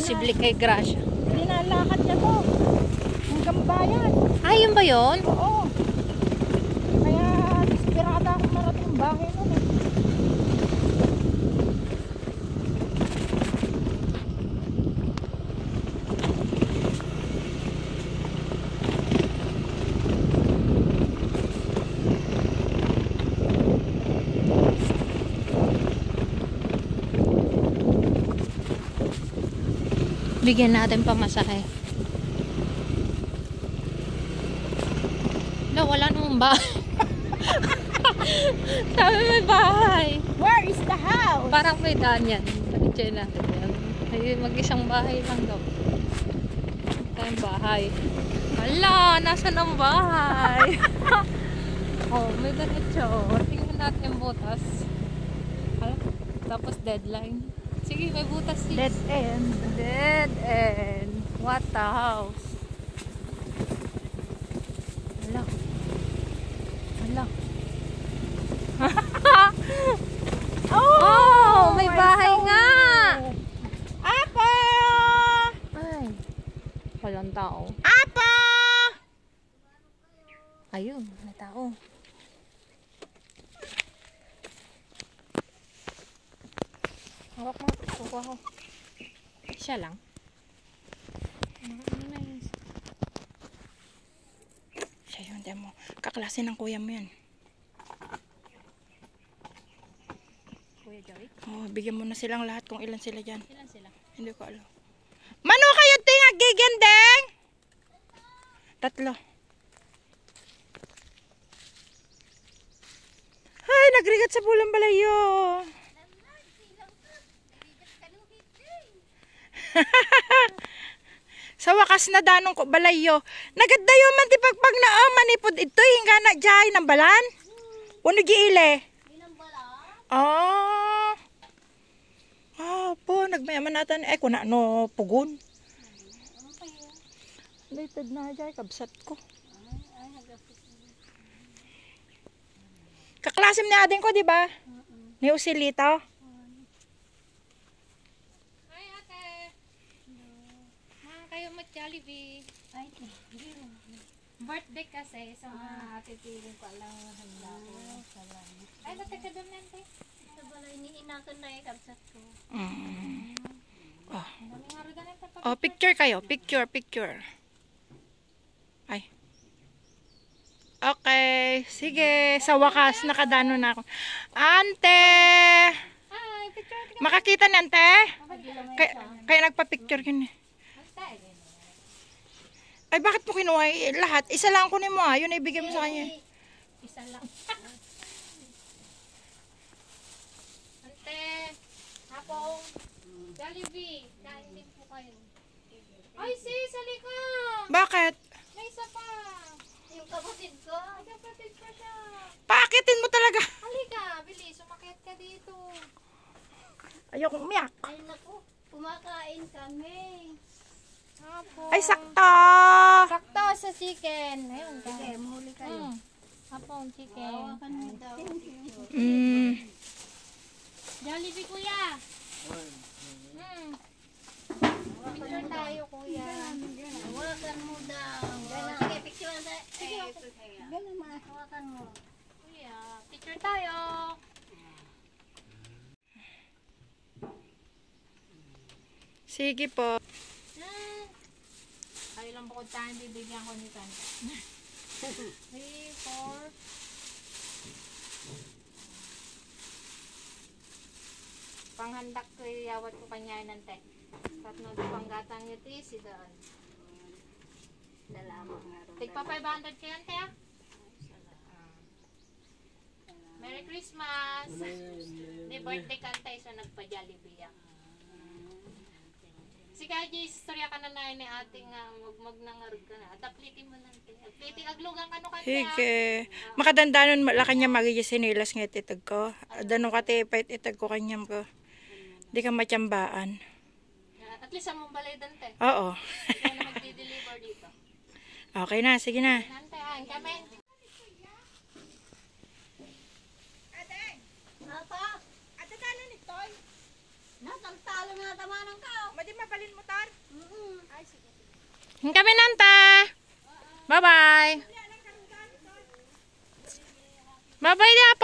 Posible kay Gracia. Linalakad niya to. Hanggang bayan. Ah, yun ba yun? Oo. Kaya desperada akong marating yung bahay nun eh. Bigyan natin pamasahe. No, wala namang bahay. Sabi may bahay. Where is the house? Parang may daan yan. Pag-check natin yan. Ay, mag-isang bahay lang daw. Tayong bahay. Hala, nasan ang bahay? Oh, may ganito. Tingnan natin yung butas. Hala, tapos deadline. Sige, may butas sis. Dead end. Dead end. What the house? Hala. Hala. Oh, may bahay nga. Apa! Ay. Walang tao. Apa! Ayun, may tao. Hawak mo. Kukuha ko. Siya lang. Ano na yun? Siya yun, demo. Kaklase ng kuya mo yan. Kuya Joey? Oh, bigyan mo na silang lahat kung ilan sila dyan. Ilan sila? Hindi ko alam. Mano kayo tingag gigendeng? 3. Ay, nagrigat sa pulang balayo. Sa wakas na danong ko balayo. Nagadayo man ti pagpag na manipod ito hinga na jay ng balan. Uno giile. Ah. Ah, po nagmayaman natin kuna no pugon. Dated na jay kabsat ko. Kaklasim ni ading ko, di ba? Ni Usilito. Hi, ate. Kayo mag-Jollibee. Ay, Birthday kasi. So, atipirin ko lang handa ko. Ay, ba't ka doon nante? sa balay ni inakan na kabsat ko. Oh. Daming araw na nante. Oh, picture kayo. Picture. Ay. Okay. Sige. Sa wakas, nakadano na ako. Ante! Hi, picture. Makakita ni ante? Kaya nagpa-picture yun eh. Ay, bakit mo kinuha lahat? Isa lang kunin mo ha. Yun ay ibigay mo sa kanya. Isa lang. Ante, hapong. Jollibee. Kain din po kayo. Ay, sis, halika. Bakit? May isa pa. Yung kapatid ko, Ay, kapatid pa siya. Paakitin mo talaga. Halika, bilis. Umakyat ka dito. Ayokong umiyak. ay naku, kumakain kami. Hapong. Ay, sakto! Sakto sa chicken. Ayun, Sige, muli kayo. Hapong chicken. Hawakan mo daw. Jollibee, kuya. Picture tayo, kuya. Hawakan mo daw. Sige, picture na tayo. Sige, hawakan mo. Kuya, picture tayo. Sige po. Kayo lang bukod tayo, bibigyan ko ni Tante. 3, 4. Panghandak ko, iyawat ko kanya ng te. Tatno di panggatang yung tisi doon. Salamat nga rin. Tigpa 500 kayo, te, ah? Merry Christmas! May birthday ka, te, so nagpa-Jollibee ako. Si Kaji, istorya ka na ni ating magnangarog ka na. At aplitin mo lang, te. Aplitin, aglugang ka no, kante, ah. Sige. Makadandanon la kanya magiging sinilas nga ititag ko. Danong katipait itag ko kanyam ko. Di ka matyambaan. At least sa mong balay doon, te. Oo. Ikaw na magdi-deliver dito. Okay na, sige na. Nante, ang kami. Apa? At talo ni Toy. Natang talo na tama ng kao. Madi mapalin mo ta. Yung kami nanta. Bye-bye. Bye-bye, Dap.